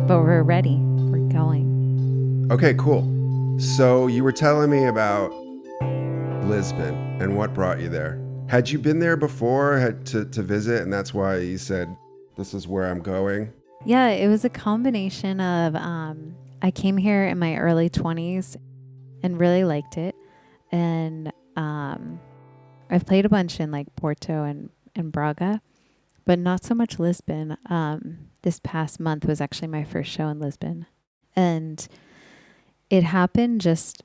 but we're ready. We're going. Okay, cool. So you were telling me about Lisbon and what brought you there. Had you been there before to visit, and that's why you said, this is where I'm going? Yeah, it was a combination of I came here in my early 20s and really liked it. And I've played a bunch in like Porto and Braga, but not so much Lisbon. This past month was actually my first show in Lisbon. And it happened just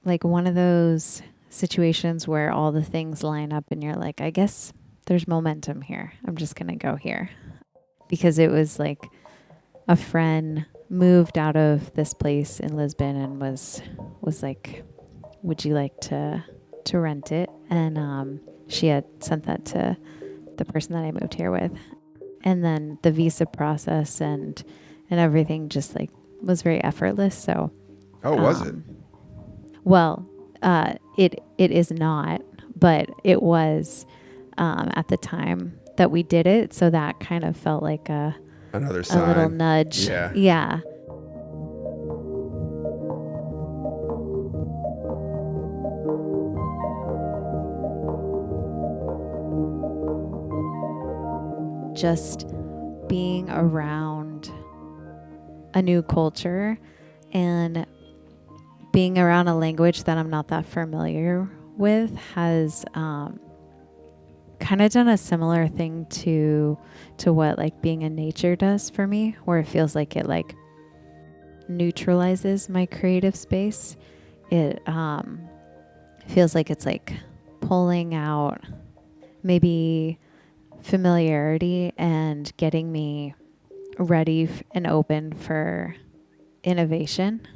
like one of those situations where all the things line up and you're like, I guess there's momentum here. I'm just going to go here. Because it was like a friend moved out of this place in Lisbon and was like, would you like to rent it? And she had sent that to the person that I moved here with. And then the visa process and everything just like was very effortless. So Was it? Well, it is not, but it was at the time that we did it. So that kind of felt like Another sign. A little nudge. Yeah. Yeah. Just being around a new culture and being around a language that I'm not that familiar with has kind of done a similar thing to what like being in nature does for me, where it feels like it like neutralizes my creative space. It feels like it's like pulling out maybe familiarity and getting me ready and open for innovation.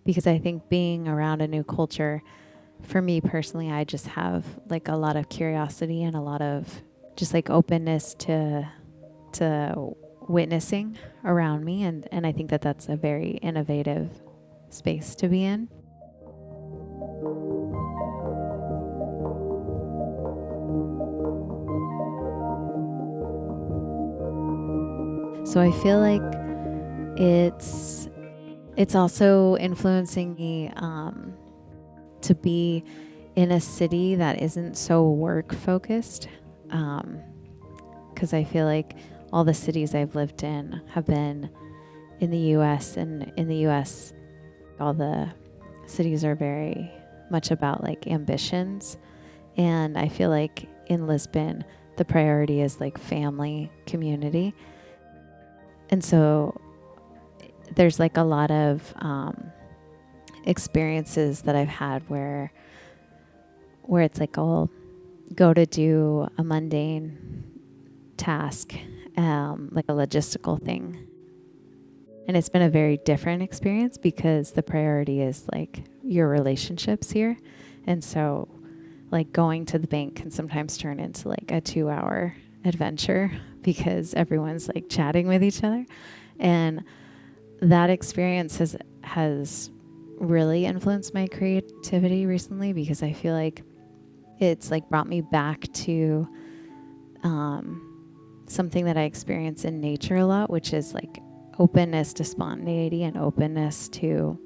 Because I think being around a new culture, for me personally, I just have like a lot of curiosity and a lot of just like openness to witnessing around me. And I think that that's a very innovative space to be in. So I feel like it's also influencing me to be in a city that isn't so work focused, because I feel like all the cities I've lived in have been in the US, and in the US all the cities are very much about like ambitions, and I feel like in Lisbon the priority is like family, community. And so there's like a lot of experiences that I've had where it's like I'll go to do a mundane task, like a logistical thing. And it's been a very different experience because the priority is like your relationships here. And so like going to the bank can sometimes turn into like a 2-hour adventure because everyone's like chatting with each other. And that experience has really influenced my creativity recently, because I feel like it's like brought me back to something that I experience in nature a lot, which is like openness to spontaneity and openness to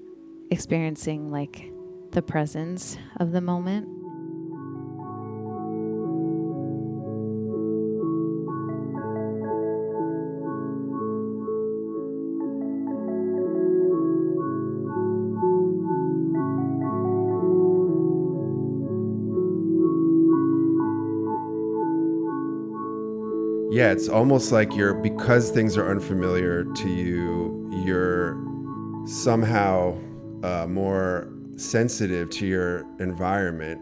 experiencing like the presence of the moment. Yeah, it's almost like because things are unfamiliar to you, you're somehow more sensitive to your environment,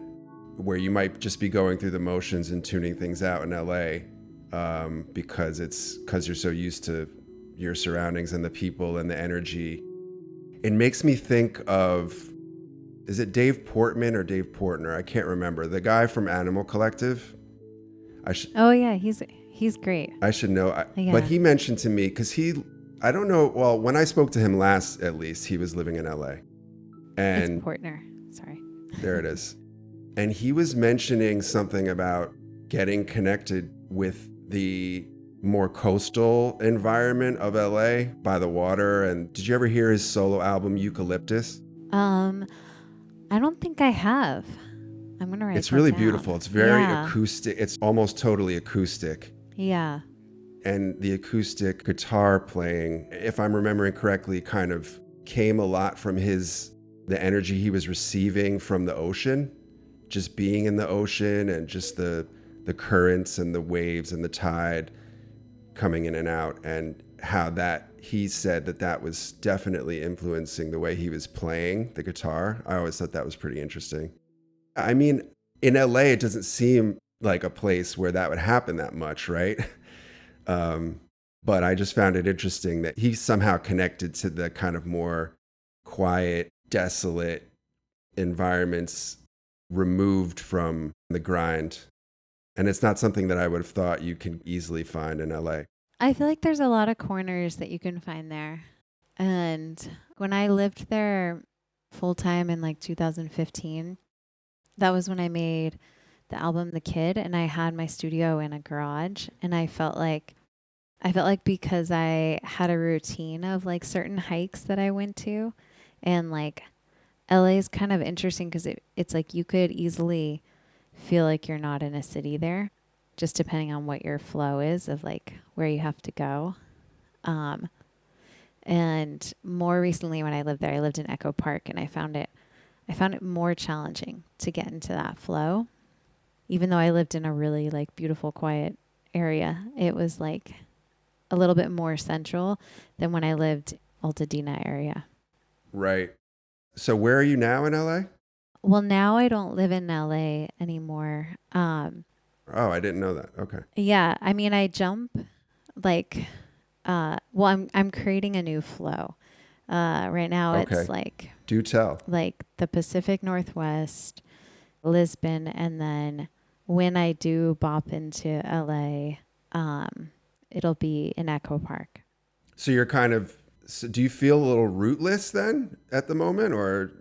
where you might just be going through the motions and tuning things out in LA, because you're so used to your surroundings and the people and the energy. It makes me think of, is it Dave Portman or Dave Portner? I can't remember. The guy from Animal Collective. Oh yeah, he's great. I should know. Yeah. But he mentioned to me, because I don't know, well, when I spoke to him last, at least, he was living in LA. And it's Portner. Sorry. There it is. And he was mentioning something about getting connected with the more coastal environment of LA by the water. And did you ever hear his solo album Eucalyptus? Um, I don't think I have. I'm gonna write It's that really down. beautiful. It's very Yeah. acoustic. It's almost totally acoustic. Yeah. And the acoustic guitar playing, if I'm remembering correctly, kind of came a lot from the energy he was receiving from the ocean, just being in the ocean and just the currents and the waves and the tide coming in and out, and how that he said that was definitely influencing the way he was playing the guitar. I always thought that was pretty interesting. I mean, in LA, it doesn't seem like a place where that would happen that much, right? Um, but I just found it interesting that he somehow connected to the kind of more quiet, desolate environments removed from the grind. And it's not something that I would have thought you can easily find in LA. I feel like there's a lot of corners that you can find there. And when I lived there full time in like 2015, that was when I made the album The Kid, and I had my studio in a garage, and I felt like because I had a routine of like certain hikes that I went to, and like LA is kind of interesting because it's like you could easily feel like you're not in a city there, just depending on what your flow is of like where you have to go. Um, and more recently, when I lived there, I lived in Echo Park, and I found it more challenging to get into that flow. Even though I lived in a really like beautiful, quiet area, it was like a little bit more central than when I lived Altadena area. Right. So where are you now in LA? Well, now I don't live in LA anymore. Oh, I didn't know that. Okay. Yeah, I mean, I jump like, well, I'm creating a new flow. Right now, it's Okay. like Do tell. the Pacific Northwest, Lisbon, and then when I do bop into LA, it'll be in Echo Park. So you're kind of, so do you feel a little rootless then at the moment, or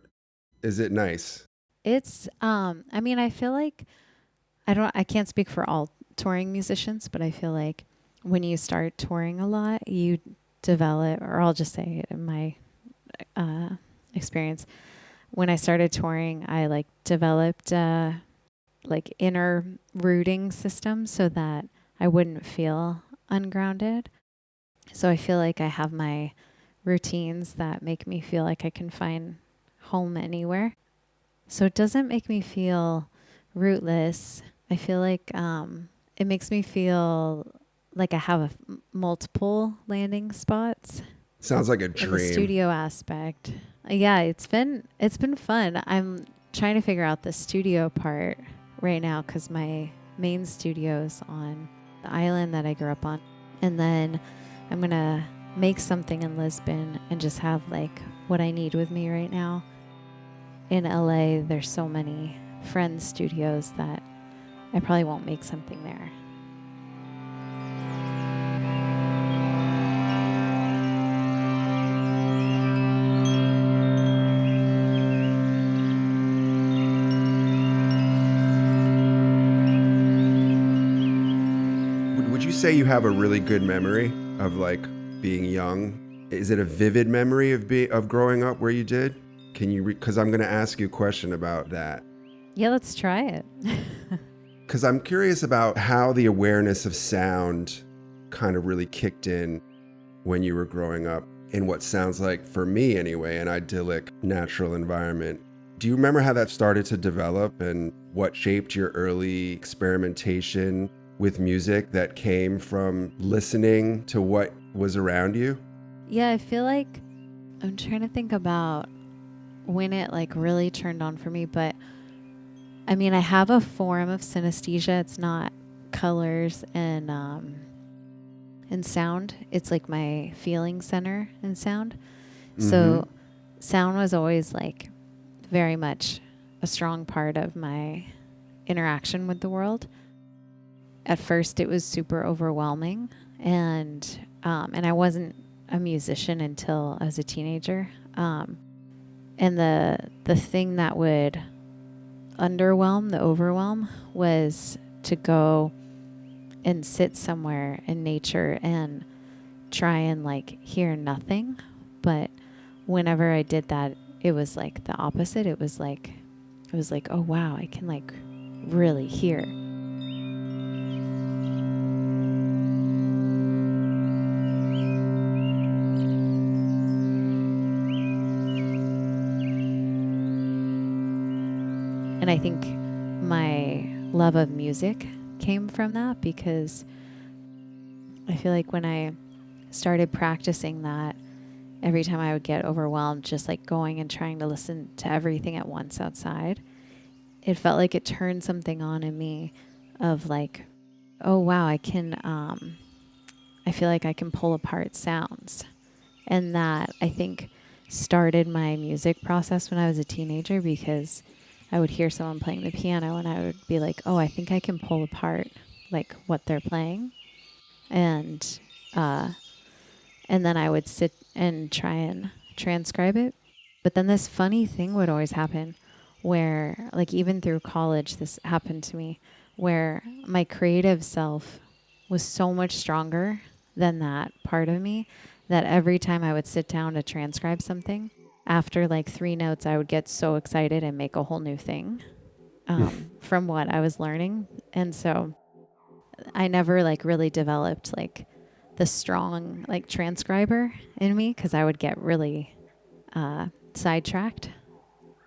is it nice? It's I mean, I feel like I can't speak for all touring musicians, but I feel like when you start touring a lot, you develop, or I'll just say it in my uh, experience, when I started touring, I like developed like inner rooting system so that I wouldn't feel ungrounded. So I feel like I have my routines that make me feel like I can find home anywhere. So it doesn't make me feel rootless. I feel like it makes me feel like I have multiple landing spots Sounds like a in the dream. studio aspect. Yeah, it's been fun. I'm trying to figure out the studio part right now because my main studio's on the island that I grew up on, and then I'm gonna make something in Lisbon and just have like what I need with me right now. In LA, there's so many friends' studios that I probably won't make something there. Would you say you have a really good memory of like being young? Is it a vivid memory of growing up where you did? Can you, because I'm going to ask you a question about that. Yeah, let's try it. Because I'm curious about how the awareness of sound kind of really kicked in when you were growing up in what sounds like, for me anyway, an idyllic natural environment. Do you remember how that started to develop and what shaped your early experimentation with music that came from listening to what was around you? Yeah, I feel like I'm trying to think about when it like really turned on for me, but I mean, I have a form of synaesthesia. It's not colors and sound. It's like my feeling center in sound. Mm-hmm. So sound was always like very much a strong part of my interaction with the world. At first, it was super overwhelming, and I wasn't a musician until I was a teenager. And the thing that would the overwhelm was to go and sit somewhere in nature and try and like hear nothing. But whenever I did that, it was like the opposite. It was like, oh wow, I can like really hear. And I think my love of music came from that, because I feel like when I started practicing that, every time I would get overwhelmed, just like going and trying to listen to everything at once outside, it felt like it turned something on in me of like, oh wow, I feel like I can pull apart sounds. And that, I think, started my music process when I was a teenager, because I would hear someone playing the piano and I would be like, oh, I think I can pull apart like what they're playing. And uh, and then I would sit and try and transcribe it. But then this funny thing would always happen where, like, even through college, this happened to me, where my creative self was so much stronger than that part of me, that every time I would sit down to transcribe something, after like 3 notes, I would get so excited and make a whole new thing from what I was learning. And so I never like really developed like the strong like transcriber in me, because I would get really sidetracked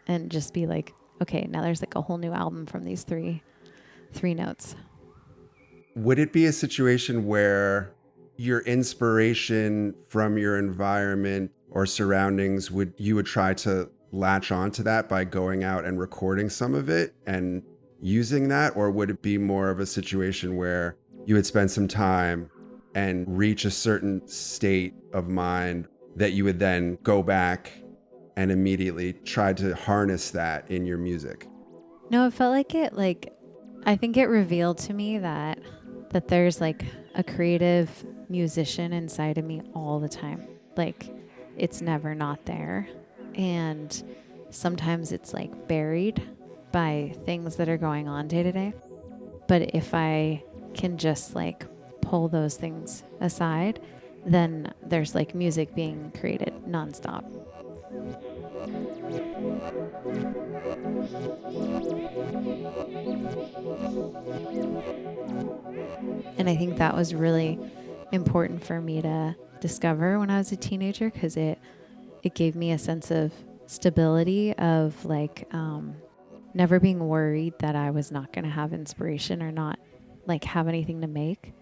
and just be like, okay, now there's like a whole new album from these three notes. Would it be a situation where your inspiration from your environment or surroundings would try to latch onto that by going out and recording some of it and using that? Or would it be more of a situation where you would spend some time and reach a certain state of mind that you would then go back and immediately try to harness that in your music? No, it felt like I think it revealed to me that there's like a creative musician inside of me all the time. Like, it's never not there. And sometimes it's like buried by things that are going on day to day. But if I can just like pull those things aside, then there's like music being created nonstop. And I think that was really important for me to discover when I was a teenager, because it gave me a sense of stability of like never being worried that I was not going to have inspiration or not like have anything to make.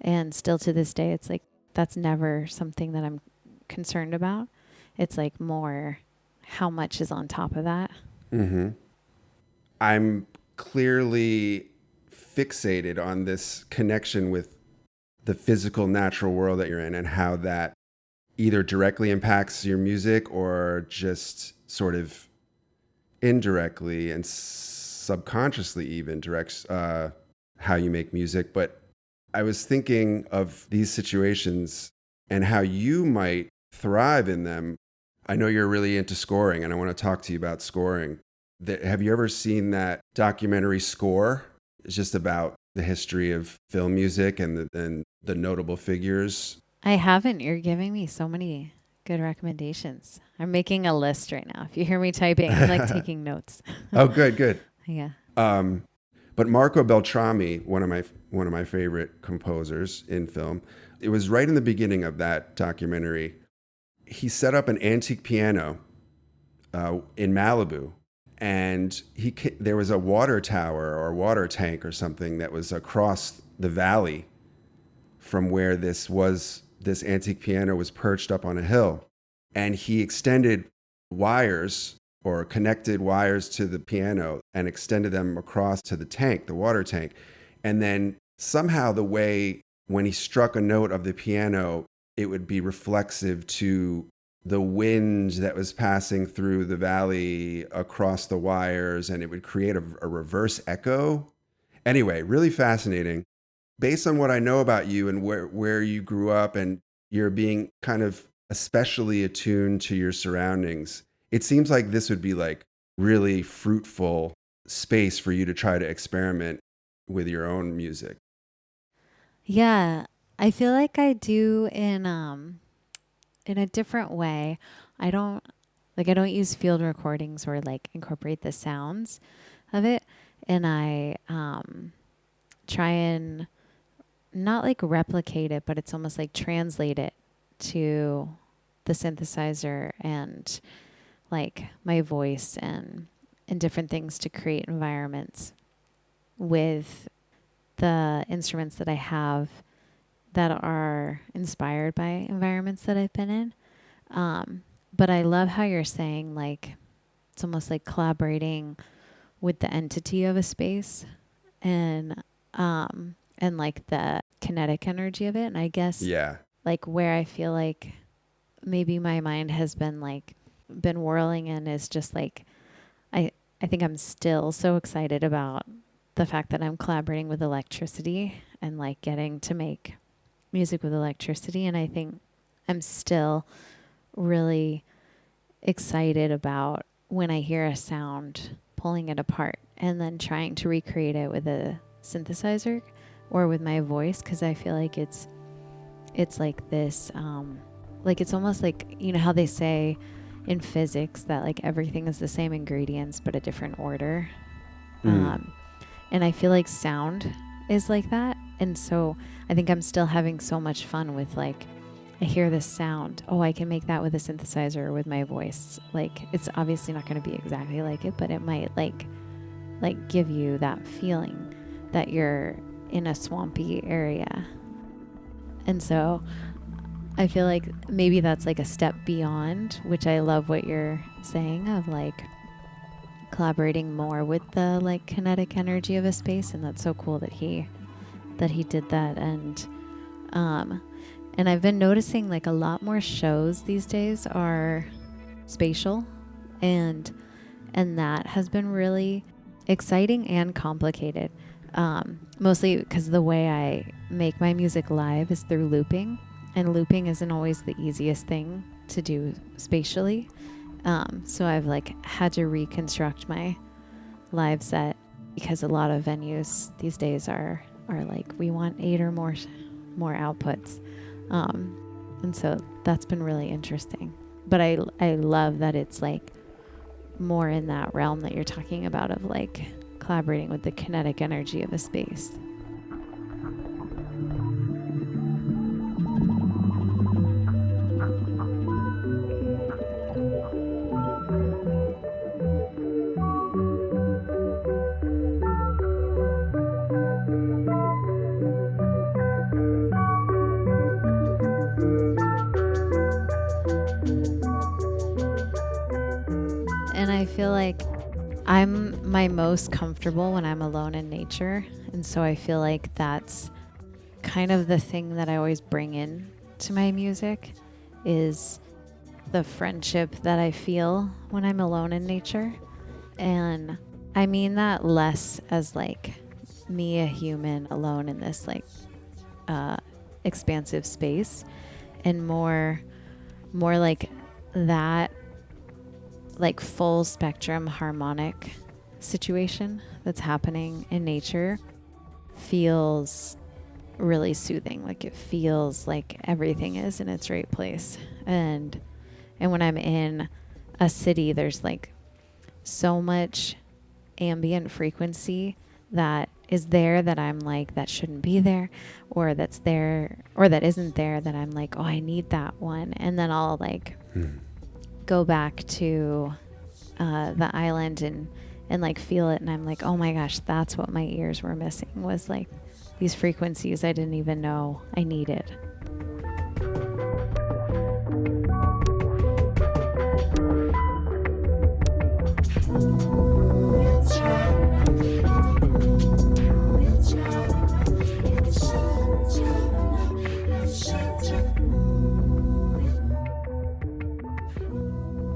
And still to this day, it's like that's never something that I'm concerned about. It's like more how much is on top of that. Mm-hmm. I'm clearly fixated on this connection with the physical natural world that you're in and how that either directly impacts your music or just sort of indirectly and subconsciously even directs how you make music. But I was thinking of these situations and how you might thrive in them. I know you're really into scoring, and I want to talk to you about scoring. Have you ever seen that documentary Score? It's just about the history of film music and the notable figures. I haven't. You're giving me so many good recommendations. I'm making a list right now. If you hear me typing, I'm like taking notes. Oh, good, good. Yeah. Um, but Marco Beltrami, one of my favorite composers in film, it was right in the beginning of that documentary. He set up an antique piano in Malibu, and there was a water tower or water tank or something that was across the valley from where this antique piano was perched up on a hill, and he extended wires or connected wires to the piano and extended them across to the tank, the water tank. And then somehow the way when he struck a note of the piano, it would be reflexive to the wind that was passing through the valley across the wires, and it would create a reverse echo. Anyway, really fascinating. Based on what I know about you and where you grew up and you're being kind of especially attuned to your surroundings, it seems like this would be like really fruitful space for you to try to experiment with your own music. Yeah, I feel like I do in a different way. I don't I don't use field recordings or like incorporate the sounds of it, and I try and not like replicate it, but it's almost like translate it to the synthesizer and like my voice and different things to create environments with the instruments that I have that are inspired by environments that I've been in. But I love how you're saying like it's almost like collaborating with the entity of a space and like the kinetic energy of it. And I guess Yeah. like where I feel like maybe my mind has been like been whirling in is just like I I think I'm still so excited about the fact that I'm collaborating with electricity and like getting to make music with electricity, and I think I'm still really excited about when I hear a sound pulling it apart and then trying to recreate it with a synthesizer or with my voice, because I feel like it's like this like it's almost like, you know how they say in physics that like everything is the same ingredients but a different order. Mm. um, and I feel like sound is like that, and so I think I'm still having so much fun with like I hear this sound, oh, I can make that with a synthesizer or with my voice. Like it's obviously not going to be exactly like it, but it might like give you that feeling that you're in a swampy area. And so I feel like maybe that's like a step beyond, which I love what you're saying of like collaborating more with the like kinetic energy of a space, and that's so cool that he did that. Um and I've been noticing like a lot more shows these days are spatial, and that has been really exciting and complicated. Mostly because the way I make my music live is through looping, and looping isn't always the easiest thing to do spatially. So I've like had to reconstruct my live set because a lot of venues these days are like we want 8 or more outputs, and so that's been really interesting. But I love that it's like more in that realm that you're talking about of like collaborating with the kinetic energy of a space. And I feel like I'm my most comfortable when I'm alone in nature. And so I feel like that's kind of the thing that I always bring in to my music is the friendship that I feel when I'm alone in nature. And I mean that less as like me, a human alone in this like uh, expansive space, and more like that like full spectrum harmonic situation that's happening in nature feels really soothing. Like it feels like everything is in its right place. And when I'm in a city, there's like so much ambient frequency that is there that I'm like that shouldn't be there, or that's there or that isn't there that I'm like, oh, I need that one. And then I'll like go back to the island and like feel it, and I'm like, oh my gosh, that's what my ears were missing, was like these frequencies I didn't even know I needed.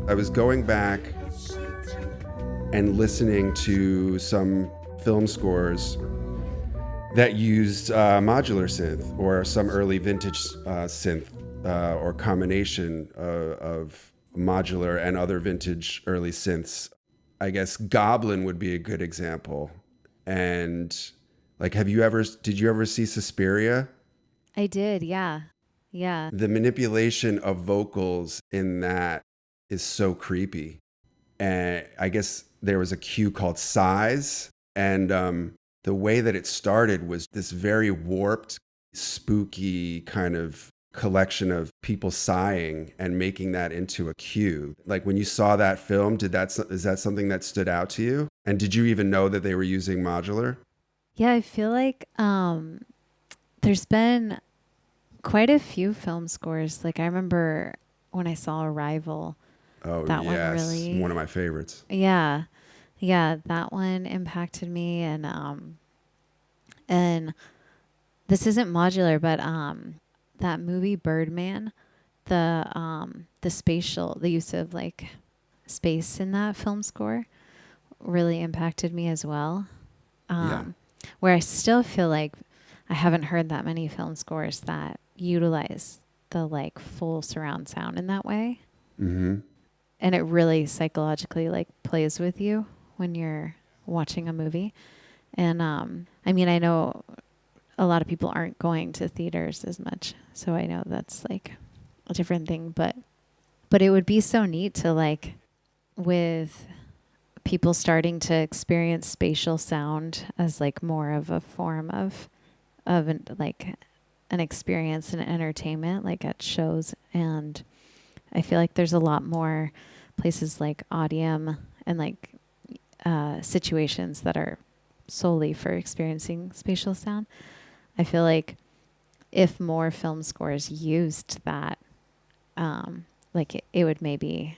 I was going back and listening to some film scores that used modular synth or some early vintage synth or combination of modular and other vintage early synths. I guess Goblin would be a good example. And like, did you ever see Suspiria? I did. Yeah. Yeah. The manipulation of vocals in that is so creepy. And I guess there was a cue called Size. And the way that it started was this very warped, spooky kind of collection of people sighing and making that into a cue. Like when you saw that film, is that something that stood out to you? And did you even know that they were using modular? Yeah. I feel like there's been quite a few film scores. Like I remember when I saw Arrival, Oh, that one yes. One really, of my favorites. yeah, yeah, that one impacted me. And this isn't modular, but that movie Birdman, the use of like space in that film score really impacted me as well. Yeah. Um, where I still feel like I haven't heard that many film scores that utilize the like full surround sound in that way. Mm-hmm. And it really psychologically like plays with you when you're watching a movie. And I mean, I know a lot of people aren't going to theaters as much, so I know that's like a different thing, but it would be so neat to like with people starting to experience spatial sound as like more of a form like an experience and entertainment like at shows. And I feel like there's a lot more places like Audium and like situations that are solely for experiencing spatial sound. I feel like if more film scores used that, like it would maybe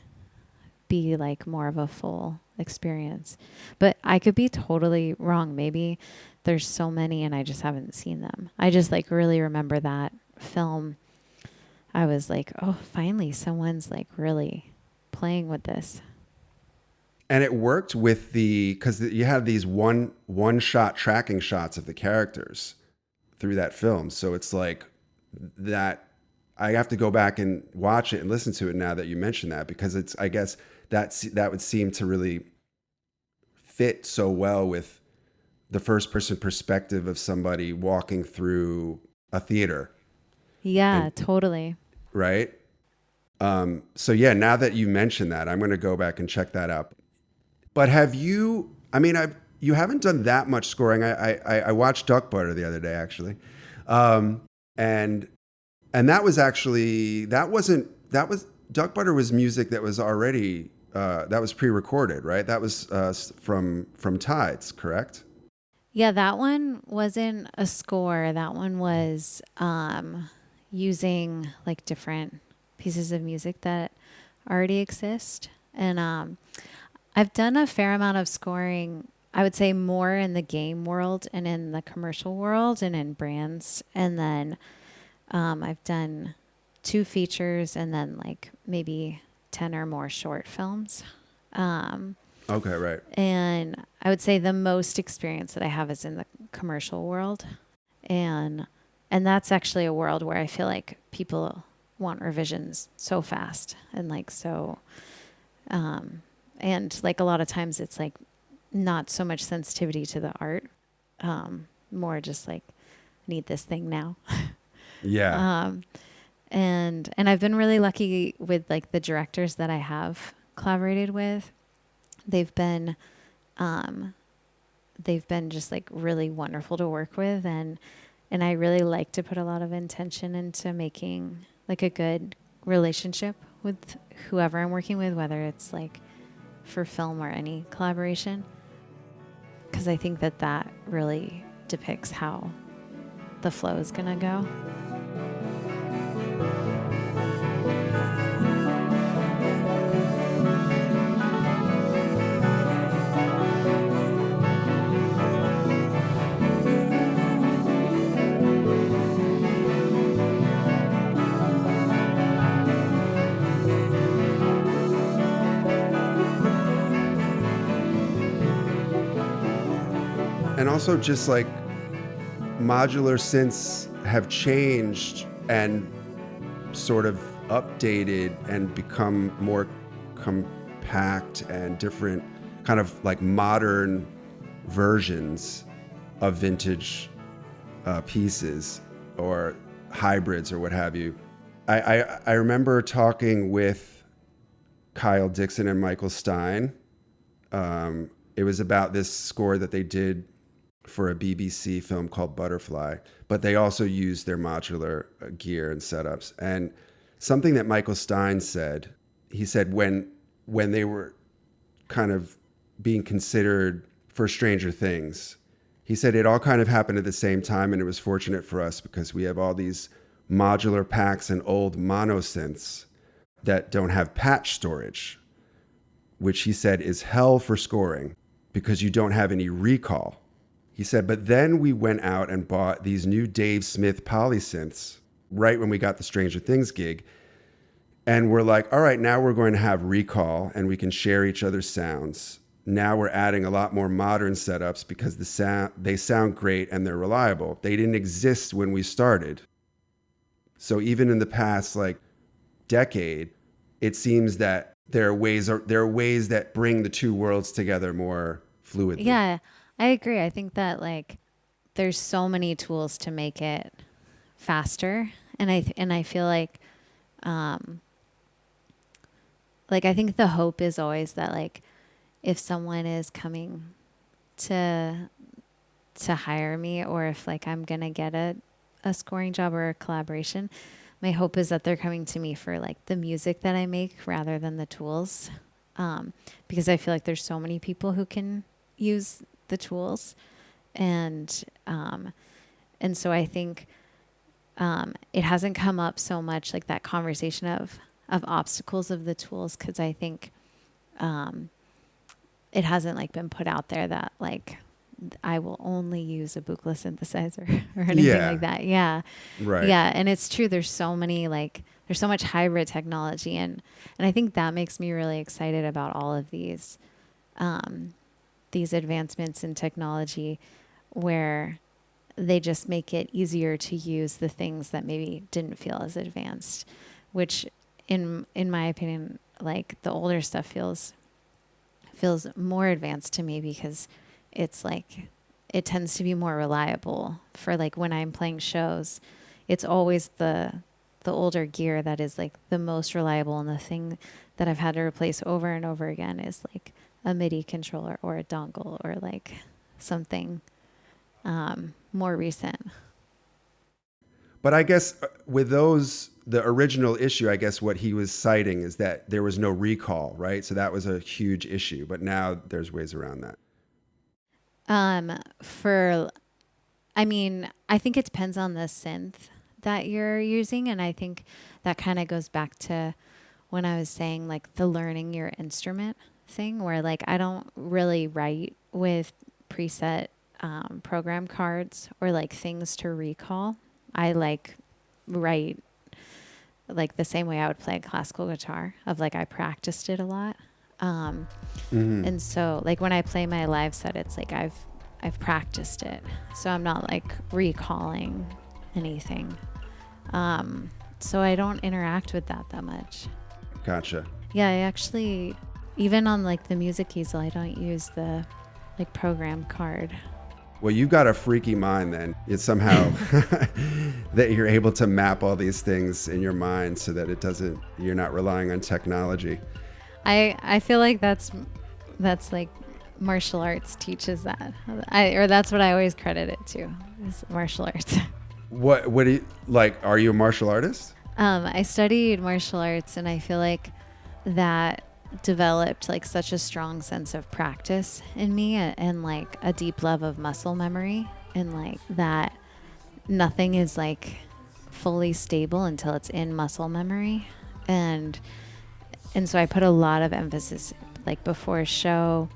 be like more of a full experience. But I could be totally wrong. Maybe there's so many and I just haven't seen them. I just like really remember that film. I was like, oh, finally someone's like really playing with this. And it worked with because you have these one shot tracking shots of the characters through that film. So it's like that. I have to go back and watch it and listen to it now that you mention that, because it's, I guess that would seem to really fit so well with the first person perspective of somebody walking through a theater. Yeah, And totally. right. So yeah, now that you mention that, I'm going to go back and check that out. But have you? I mean, you haven't done that much scoring. I watched Duck Butter the other day, actually, um, and that was actually that was Duck Butter was music that was already that was pre-recorded, right? That was from Tides, correct? Yeah, that one wasn't a score. That one was using like different pieces of music that already exist. And I've done a fair amount of scoring, I would say more in the game world and in the commercial world and in brands. And then I've done 2 features and then like maybe 10 or more short films. Um, Okay, right. and I would say the most experience that I have is in the commercial world. And and that's actually a world where I feel like people want revisions so fast and like so and like a lot of times it's like not so much sensitivity to the art, more just like need this thing now. Yeah. And I've been really lucky with like the directors that I have collaborated with. They've been um, they've been just like really wonderful to work with, and I really like to put a lot of intention into making like a good relationship with whoever I'm working with, whether it's like for film or any collaboration, because I think that that really depicts how the flow is going to go. And also just like modular synths have changed and sort of updated and become more compact and different, kind of like modern versions of vintage pieces, or hybrids or what have you. I remember talking with Kyle Dixon and Michael Stein. It was about this score that they did for a BBC film called Butterfly, but they also used their modular gear and setups. And something that Michael Stein said, he said when they were kind of being considered for Stranger Things, he said it all kind of happened at the same time, and it was fortunate for us because we have all these modular packs and old monosynths that don't have patch storage, which he said is hell for scoring because you don't have any recall. He said, but then we went out and bought these new Dave Smith polysynths right when we got the Stranger Things gig. And we're like, all right, now we're going to have recall and we can share each other's sounds. Now we're adding a lot more modern setups because they sound great and they're reliable. They didn't exist when we started. So even in the past decade, it seems that there are ways that bring the two worlds together more fluidly. Yeah, I agree. I think that there's so many tools to make it faster, and I feel like I think the hope is always that if someone is coming to hire me, or if I'm gonna get a scoring job or a collaboration, my hope is that they're coming to me for the music that I make rather than the tools, because I feel like there's so many people who can use the tools, and so I think it hasn't come up so much that conversation of obstacles of the tools, because I think it hasn't been put out there that I will only use a Buchla synthesizer or anything like that. Yeah. Right. Yeah. And it's true. There's so many, there's so much hybrid technology. And I think that makes me really excited about all of these advancements in technology, where they just make it easier to use the things that maybe didn't feel as advanced, which in my opinion, the older stuff feels more advanced to me, because it's it tends to be more reliable for when I'm playing shows. It's always the older gear that is the most reliable, and the thing that I've had to replace over and over again is a MIDI controller or a dongle or something more recent. But I guess with the original issue, I guess what he was citing is that there was no recall, right? So that was a huge issue, but now there's ways around that. I think it depends on the synth that you're using. And I think that kind of goes back to when I was saying the learning your instrument thing, where I don't really write with preset program cards or things to recall. I write the same way I would play a classical guitar, of I practiced it a lot. And so when I play my live set, it's I've practiced it, so I'm not recalling anything. So I don't interact with that much. Gotcha. Yeah, I actually, even on the music easel, I don't use the program card. Well, you've got a freaky mind then. It's somehow that you're able to map all these things in your mind so that you're not relying on technology. I feel like that's martial arts teaches that. Or that's what I always credit it to, is martial arts. What do you are you a martial artist? I studied martial arts, and I feel like that developed such a strong sense of practice in me, and a deep love of muscle memory, and that nothing is fully stable until it's in muscle memory. And so I put a lot of emphasis before a show,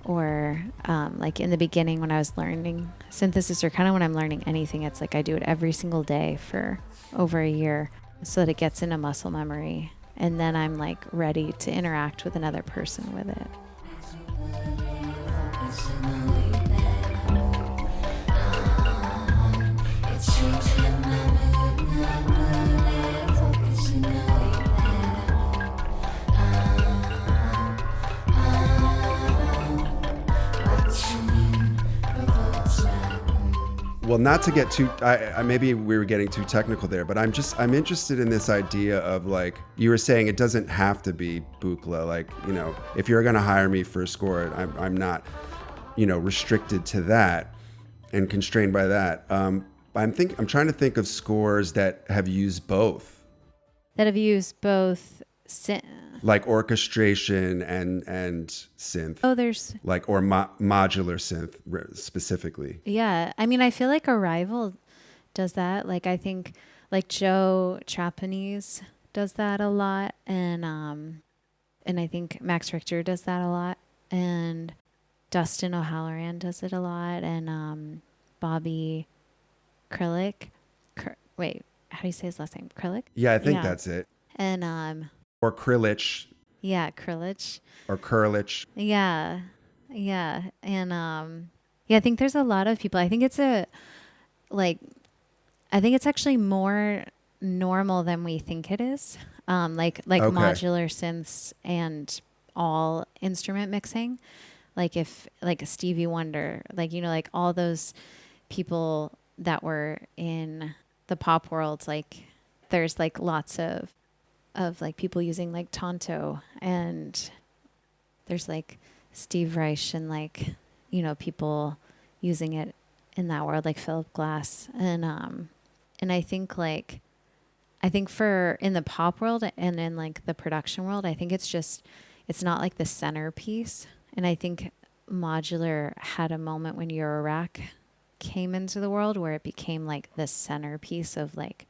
or in the beginning when I was learning synthesis, or kind of when I'm learning anything, it's I do it every single day for over a year so that it gets into muscle memory, and then I'm ready to interact with another person with it. Well, not to get too, maybe we were getting too technical there, but I'm interested in this idea of, like, you were saying it doesn't have to be Buchla. Like, you know, if you're going to hire me for a score, I'm not, you know, restricted to that and constrained by that. I'm trying to think of scores that have used both, That have used both. like orchestration and synth, Oh, there's. like, or modular synth specifically. Yeah. I mean, I feel like Arrival does that. Like, I think like Joe Trappanese does that a lot. And I think Max Richter does that a lot. And Dustin O'Halloran does it a lot. And Bobby Krilic. Wait, how do you say his last name? Krilic? Yeah, I think Yeah. that's it. And Or Krilich, yeah, Krilic. or Kurlich. Yeah. Yeah. And yeah, I think there's a lot of people. I think it's like I think it's actually more normal than we think it is. Like Okay. modular synths and all instrument mixing. Like if like Stevie Wonder, like, you know, like all those people that were in the pop world, like there's like lots of like people using like Tonto, and there's like Steve Reich and, like, you know, people using it in that world, like Philip Glass. And I think like for in the pop world and in like the production world, I think it's not like the centerpiece. And I think modular had a moment when Eurorack came into the world where it became like the centerpiece of, like,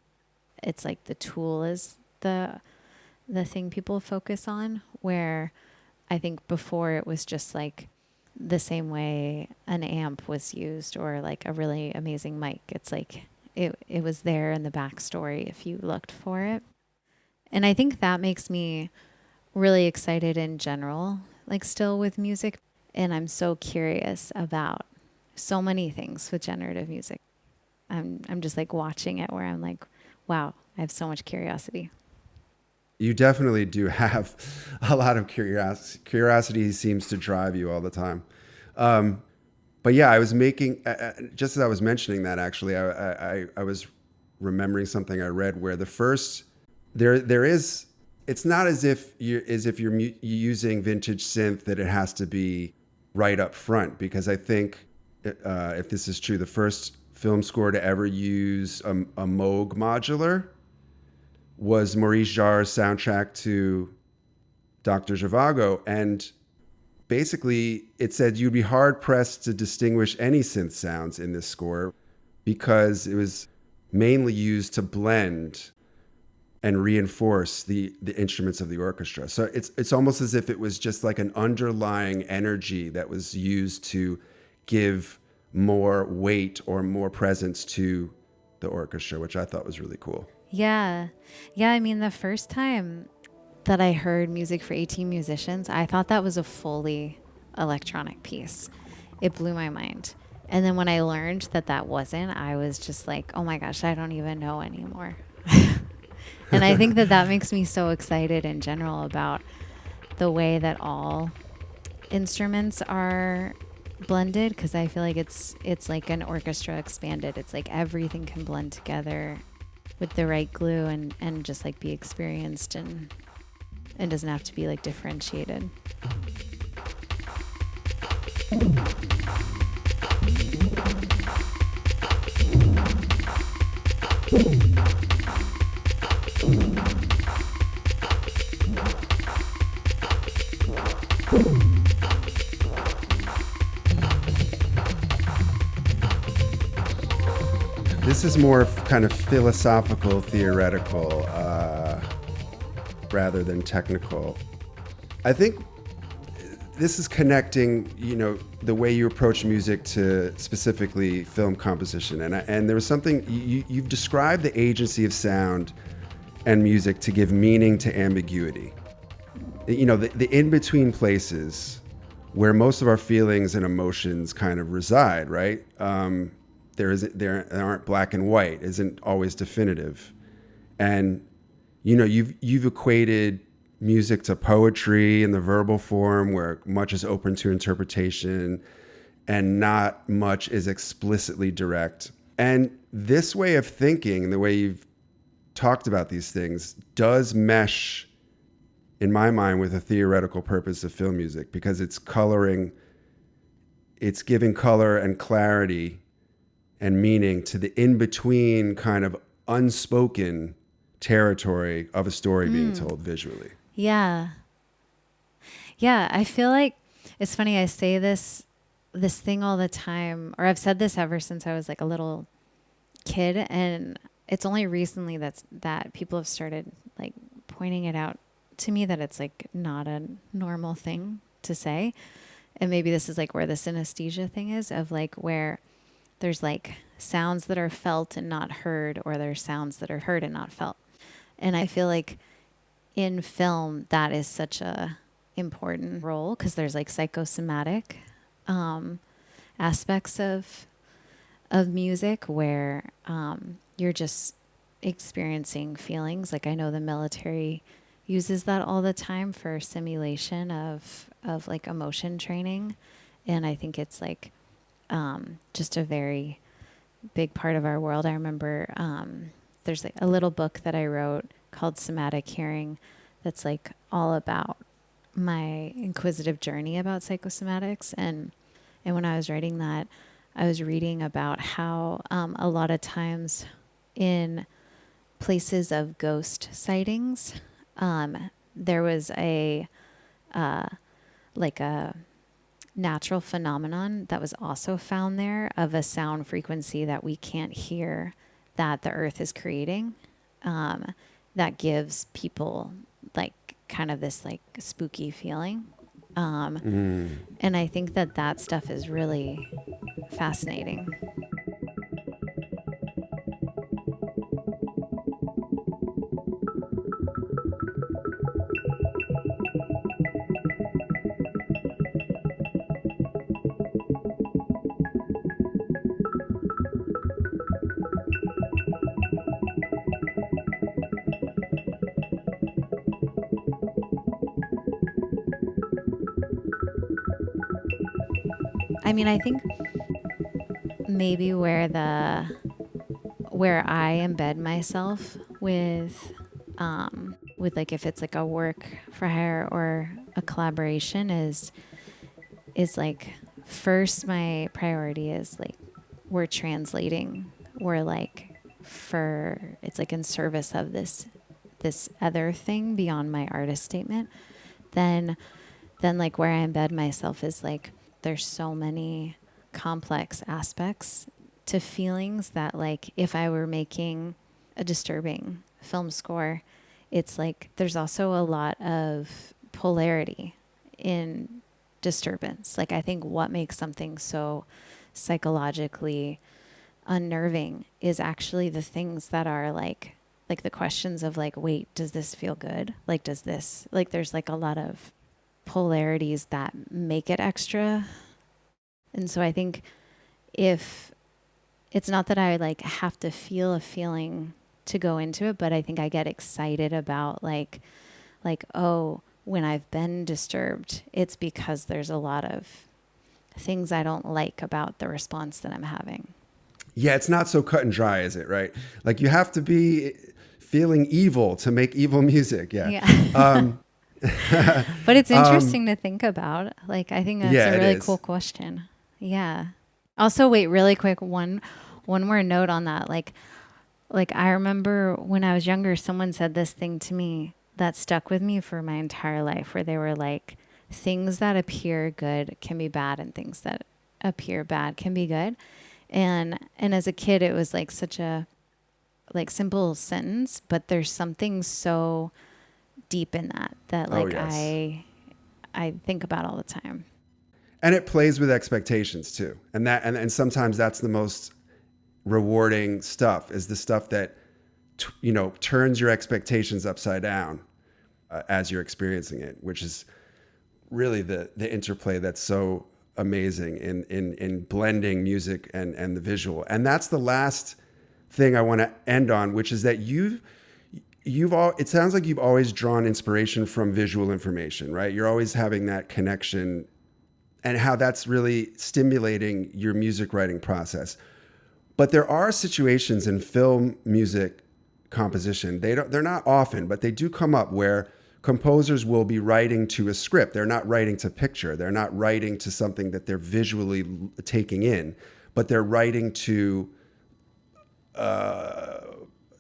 it's like the tool is the thing people focus on, where I think before it was just like the same way an amp was used, or like a really amazing mic. It's like it was there in the backstory if you looked for it. And I think that makes me really excited in general, like still with music. And I'm so curious about so many things with generative music. I'm just like watching it where I'm like, wow, I have so much curiosity. You definitely do have a lot of curiosity. Curiosity seems to drive you all the time. But yeah, I was making, just as I was mentioning that, actually, I was remembering something I read where the first, there is, it's not as if you're using vintage synth that it has to be right up front, because I think if this is true, the first film score to ever use a Moog modular was Maurice Jarre's soundtrack to Dr. Zhivago. And basically, it said you'd be hard pressed to distinguish any synth sounds in this score because it was mainly used to blend and reinforce the instruments of the orchestra. So it's almost as if it was just like an underlying energy that was used to give more weight or more presence to the orchestra, which I thought was really cool. Yeah. Yeah. I mean, the first time that I heard music for 18 musicians, I thought that was a fully electronic piece. It blew my mind. And then when I learned that that wasn't, I was just like, oh my gosh, I don't even know anymore. And I think that makes me so excited in general about the way that all instruments are blended, because I feel like it's like an orchestra expanded. It's like everything can blend together with the right glue and just like be experienced, and it doesn't have to be like differentiated. This is more kind of philosophical, theoretical, rather than technical. I think this is connecting, you know, the way you approach music to specifically film composition. And there was something, you've described the agency of sound and music to give meaning to ambiguity. You know, the in-between places where most of our feelings and emotions kind of reside, right? There aren't black and white, isn't always definitive. And, you know, you've equated music to poetry in the verbal form, where much is open to interpretation and not much is explicitly direct. And this way of thinking, the way you've talked about these things, does mesh, in my mind, with the theoretical purpose of film music, because it's giving color and clarity and meaning to the in-between kind of unspoken territory of a story being told visually. Yeah. Yeah, I feel like it's funny. I say this thing all the time, or I've said this ever since I was like a little kid, and it's only recently that people have started like pointing it out to me that it's like not a normal thing to say. And maybe this is like where the synaesthesia thing is, of like where there's like sounds that are felt and not heard, or there's sounds that are heard and not felt. And I feel like in film that is such a important role, because there's like psychosomatic aspects of music where you're just experiencing feelings. Like I know the military uses that all the time for simulation of like emotion training, and I think it's like just a very big part of our world. I remember there's like a little book that I wrote called Somatic Hearing that's like all about my inquisitive journey about psychosomatics. And when I was writing that, I was reading about how a lot of times in places of ghost sightings, there was a natural phenomenon that was also found there of a sound frequency that we can't hear, that the earth is creating, that gives people like kind of this like spooky feeling. And I think that stuff is really fascinating. I mean, I think maybe where I embed myself with like if it's like a work for hire or a collaboration is like, first my priority is like we're translating, we're like it's like in service of this other thing beyond my artist statement. Then like where I embed myself is like there's so many complex aspects to feelings that like if I were making a disturbing film score, it's like there's also a lot of polarity in disturbance. Like I think what makes something so psychologically unnerving is actually the things that are like the questions of like, wait, does this feel good? Like, does this, like, there's like a lot of polarities that make it extra. And so I think if it's not that I like have to feel a feeling to go into it, but I think I get excited about like, oh, when I've been disturbed, it's because there's a lot of things I don't like about the response that I'm having. Yeah, it's not so cut and dry, is it? Right? Like you have to be feeling evil to make evil music. Yeah. Yeah. But it's interesting to think about. Like, I think that's a really cool question. Yeah. Also, wait, really quick, one more note on that. Like I remember when I was younger, someone said this thing to me that stuck with me for my entire life, where they were like, things that appear good can be bad and things that appear bad can be good. And as a kid, it was like such a like simple sentence, but there's something so deep in that like I think about all the time. And it plays with expectations too. And sometimes that's the most rewarding stuff, is the stuff that turns your expectations upside down as you're experiencing it, which is really the interplay that's so amazing in blending music and the visual. And that's the last thing I want to end on, which is that it sounds like you've always drawn inspiration from visual information, right? You're always having that connection, and how that's really stimulating your music writing process. But there are situations in film music composition. They're not often, but they do come up where composers will be writing to a script. They're not writing to picture. They're not writing to something that they're visually taking in, but they're writing to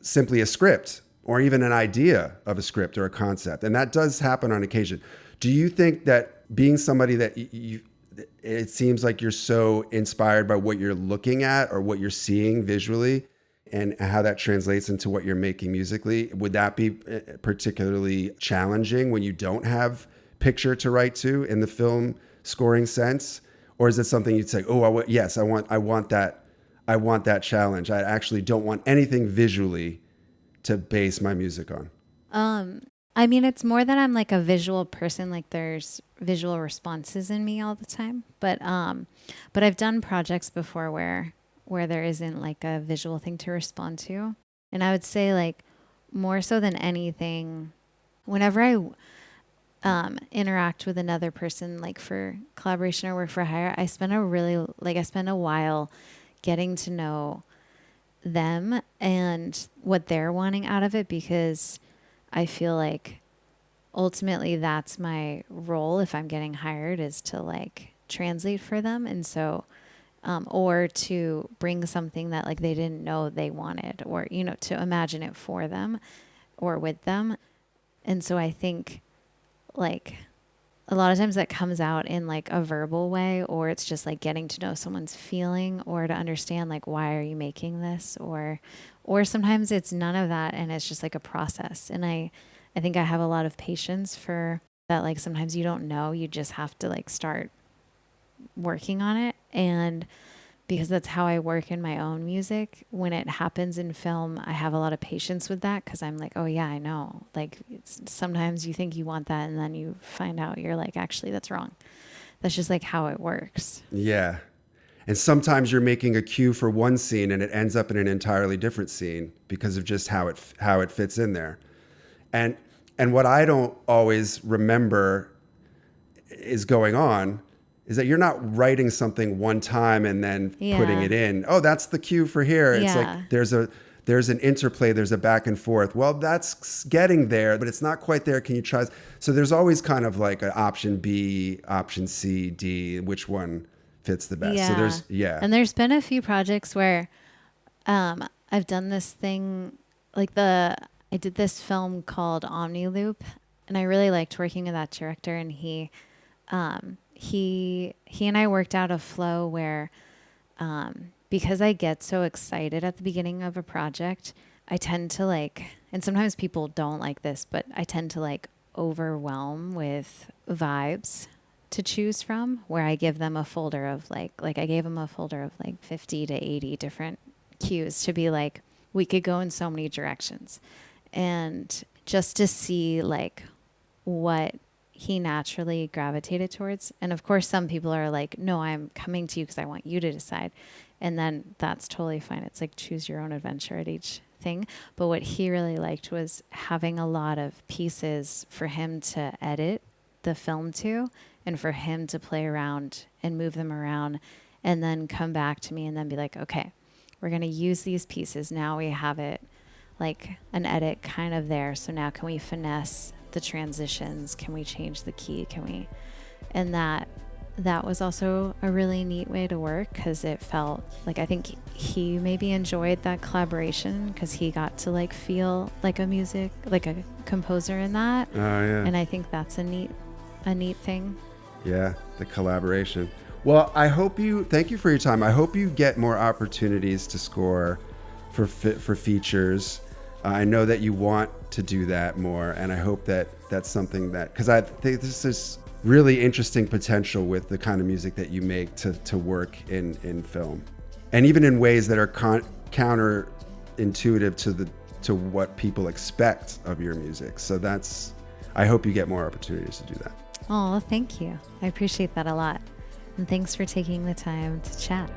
simply a script or even an idea of a script or a concept. And that does happen on occasion. Do you think that being somebody that it seems like you're so inspired by what you're looking at or what you're seeing visually and how that translates into what you're making musically, would that be particularly challenging when you don't have picture to write to in the film scoring sense? Or is it something you'd say, oh, I want that challenge. I actually don't want anything visually to base my music on? I mean, it's more that I'm like a visual person, like there's visual responses in me all the time. But I've done projects before where there isn't like a visual thing to respond to. And I would say like more so than anything, whenever I interact with another person, like for collaboration or work for hire, I spend a while getting to know them and what they're wanting out of it, because I feel like ultimately that's my role if I'm getting hired, is to like translate for them. And so, or to bring something that like they didn't know they wanted, or, you know, to imagine it for them or with them. And so I think like a lot of times that comes out in like a verbal way, or it's just like getting to know someone's feeling or to understand like, why are you making this? Or sometimes it's none of that. And it's just like a process. And I think I have a lot of patience for that. Like sometimes you don't know, you just have to like start working on it. And because that's how I work in my own music, when it happens in film, I have a lot of patience with that, because I'm like, oh yeah, I know. Like sometimes you think you want that and then you find out you're like, actually, that's wrong. That's just like how it works. Yeah. And sometimes you're making a cue for one scene and it ends up in an entirely different scene because of just how it fits in there. And what I don't always remember is going on is that you're not writing something one time and then putting it in. Oh, that's the cue for here. It's like there's an interplay, there's a back and forth. Well, that's getting there, but it's not quite there. Can you try? So there's always kind of like an option B, option C, D, which one fits the best. Yeah. So And there's been a few projects where I've done this thing, like I did this film called Omni Loop, and I really liked working with that director, and he and I worked out a flow where, because I get so excited at the beginning of a project, I tend to like, and sometimes people don't like this, but I tend to like overwhelm with vibes to choose from, where I give them a folder of like I gave them a folder of like 50 to 80 different cues to be like, we could go in so many directions. And just to see like what he naturally gravitated towards. And of course, some people are like, no, I'm coming to you because I want you to decide. And then that's totally fine. It's like choose your own adventure at each thing. But what he really liked was having a lot of pieces for him to edit the film to, and for him to play around and move them around, and then come back to me and then be like, okay, we're going to use these pieces. Now we have it like an edit kind of there. So now can we finesse the transitions? Can we change the key? And that was also a really neat way to work, because it felt like, I think he maybe enjoyed that collaboration because he got to like feel like like a composer in that. Oh yeah. And I think that's a neat thing. Yeah, the collaboration. Well, thank you for your time. I hope you get more opportunities to score for features. I know that you want to do that more, and I hope that that's something that, because I think this is really interesting potential with the kind of music that you make to work in film, and even in ways that are counterintuitive to what people expect of your music. So I hope you get more opportunities to do that. Oh, thank you. I appreciate that a lot. And thanks for taking the time to chat.